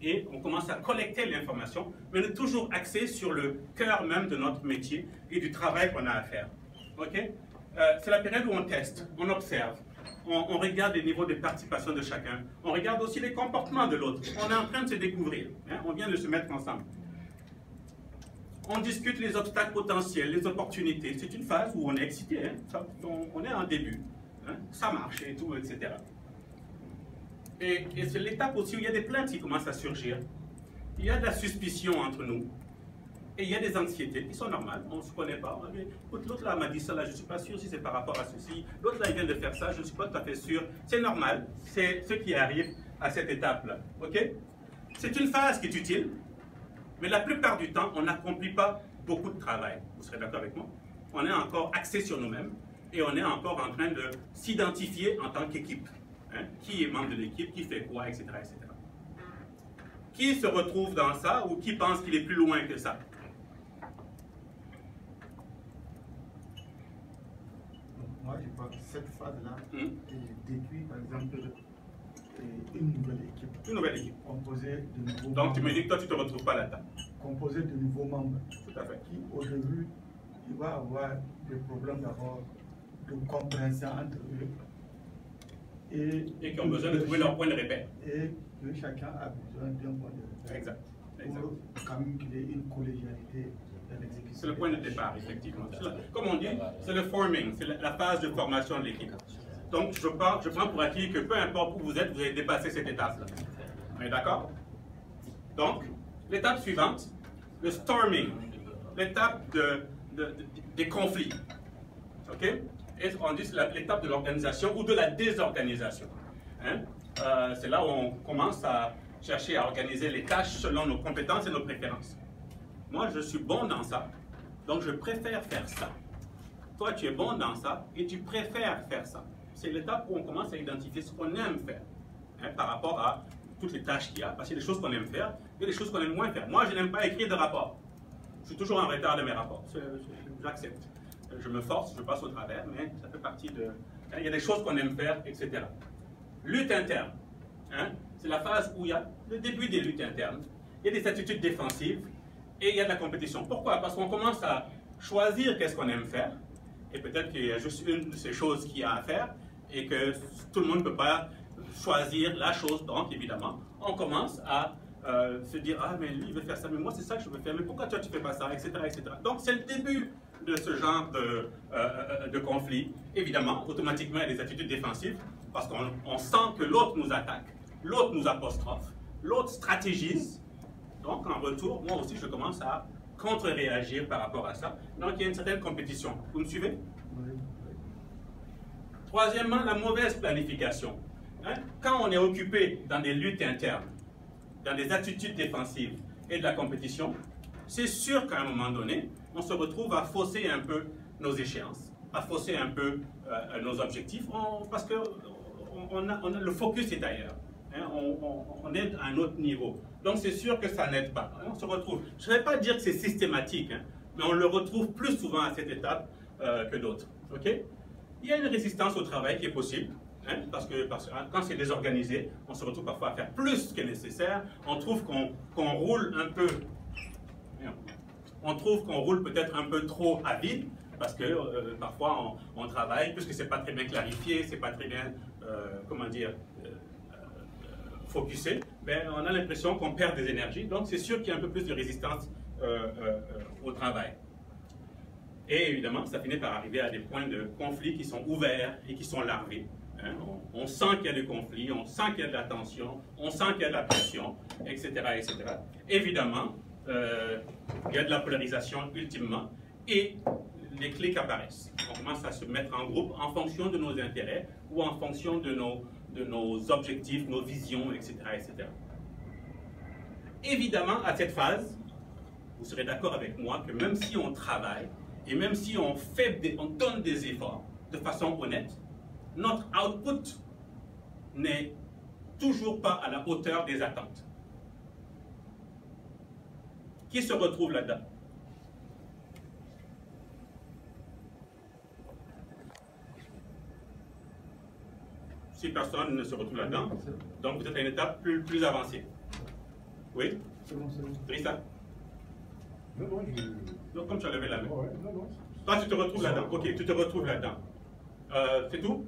et on commence à collecter l'information, mais on est toujours axé sur le cœur même de notre métier et du travail qu'on a à faire. Okay? C'est la période où on teste, on observe, on regarde les niveaux de participation de chacun, on regarde aussi les comportements de l'autre. On est en train de se découvrir, hein? On vient de se mettre ensemble. On discute les obstacles potentiels, les opportunités. C'est une phase où on est excité, hein? On est en début, hein? Ça marche et tout, etc. Et c'est l'étape aussi où il y a des plaintes qui commencent à surgir. Il y a de la suspicion entre nous. Et il y a des anxiétés qui sont normales. On ne se connaît pas. L'autre là m'a dit ça, là, je ne suis pas sûr si c'est par rapport à ceci. L'autre là, il vient de faire ça, je ne suis pas tout à fait sûr. C'est normal. C'est ce qui arrive à cette étape-là. OK? C'est une phase qui est utile, mais la plupart du temps, on n'accomplit pas beaucoup de travail. Vous serez d'accord avec moi? On est encore axé sur nous-mêmes et on est encore en train de s'identifier en tant qu'équipe. Hein? Qui est membre de l'équipe, qui fait quoi, etc., etc. Qui se retrouve dans ça ou qui pense qu'il est plus loin que ça? Moi, je crois que cette phase-là déduit, par exemple, une nouvelle équipe. Une nouvelle équipe. Composée de nouveaux membres. Donc, tu me dis que toi, tu ne te retrouves pas là-dedans. Composée de nouveaux membres. Tout à fait. Qui, au début, il va avoir des problèmes d'abord de compréhension entre eux. Et qui ont besoin de trouver leur point de repère. Et que chacun a besoin d'un point de repère. Exact. Pour quand même qu'il y ait une collégialité dans l'exécution. C'est le point de départ, effectivement. Comme on dit, c'est le forming, c'est la phase de formation de l'équipe. Donc, je prends pour acquis que peu importe où vous êtes, vous avez dépassé cette étape-là. On est d'accord? Donc, l'étape suivante, le storming, l'étape des conflits. OK? Et on dit c'est l'étape de l'organisation ou de la désorganisation. Hein? C'est là où on commence à chercher à organiser les tâches selon nos compétences et nos préférences. Moi, je suis bon dans ça, donc je préfère faire ça. Toi, tu es bon dans ça et tu préfères faire ça. C'est l'étape où on commence à identifier ce qu'on aime faire, hein, par rapport à toutes les tâches qu'il y a. Parce qu'il y a des choses qu'on aime faire et des choses qu'on aime moins faire. Moi, je n'aime pas écrire de rapports. Je suis toujours en retard de mes rapports. J'accepte. Je me force, je passe au travers, mais ça fait partie de... Il y a des choses qu'on aime faire, etc. Lutte interne. Hein, c'est la phase où il y a le début des luttes internes. Il y a des attitudes défensives et il y a de la compétition. Pourquoi? Parce qu'on commence à choisir qu'est-ce qu'on aime faire. Et peut-être qu'il y a juste une de ces choses qu'il y a à faire et que tout le monde ne peut pas choisir la chose. Donc, évidemment, on commence à se dire « Ah, mais lui, il veut faire ça, mais moi, c'est ça que je veux faire. Mais pourquoi toi, tu ne fais pas ça, etc. etc. » Donc, c'est le début de ce genre de conflit. Évidemment, automatiquement, il y a des attitudes défensives parce qu'on sent que l'autre nous attaque, l'autre nous apostrophe, l'autre stratégise. Donc, en retour, moi aussi, je commence à contre-réagir par rapport à ça. Donc, il y a une certaine compétition. Vous me suivez? Oui. Troisièmement, la mauvaise planification. Hein? Quand on est occupé dans des luttes internes, dans des attitudes défensives et de la compétition, c'est sûr qu'à un moment donné, on se retrouve à fausser un peu nos échéances, à fausser un peu nos objectifs, parce que le focus est ailleurs. Hein? On est à un autre niveau. Donc c'est sûr que ça n'aide pas. On se retrouve. Je ne vais pas dire que c'est systématique, hein, mais on le retrouve plus souvent à cette étape que d'autres. Okay? Il y a une résistance au travail qui est possible. Hein, parce que quand c'est désorganisé, on se retrouve parfois à faire plus que nécessaire. On trouve qu'on roule un peu, on trouve qu'on roule peut-être un peu trop à vide, parce que parfois on travaille, puisque c'est pas très bien clarifié, c'est pas très bien, comment dire, focusé, ben, on a l'impression qu'on perd des énergies. Donc c'est sûr qu'il y a un peu plus de résistance au travail. Et évidemment, ça finit par arriver à des points de conflit qui sont ouverts et qui sont larvés. Hein, on sent qu'il y a des conflits, on sent qu'il y a de la tension, on sent qu'il y a de la pression, etc. etc. Évidemment, il y a de la polarisation ultimement et les clics apparaissent. On commence à se mettre en groupe en fonction de nos intérêts ou en fonction de nos objectifs, nos visions, etc. etc. Évidemment, à cette phase, vous serez d'accord avec moi que même si on travaille et même si on donne des efforts de façon honnête, notre output n'est toujours pas à la hauteur des attentes. Qui se retrouve là-dedans? Si personne ne se retrouve là-dedans, donc vous êtes à une étape plus avancée. Oui? C'est bon, c'est bon. Rissa? Non, non, Donc, comme tu as levé la main. Ouais, non, non. Toi, tu te retrouves là-dedans. Ok, tu te retrouves là-dedans. C'est tout?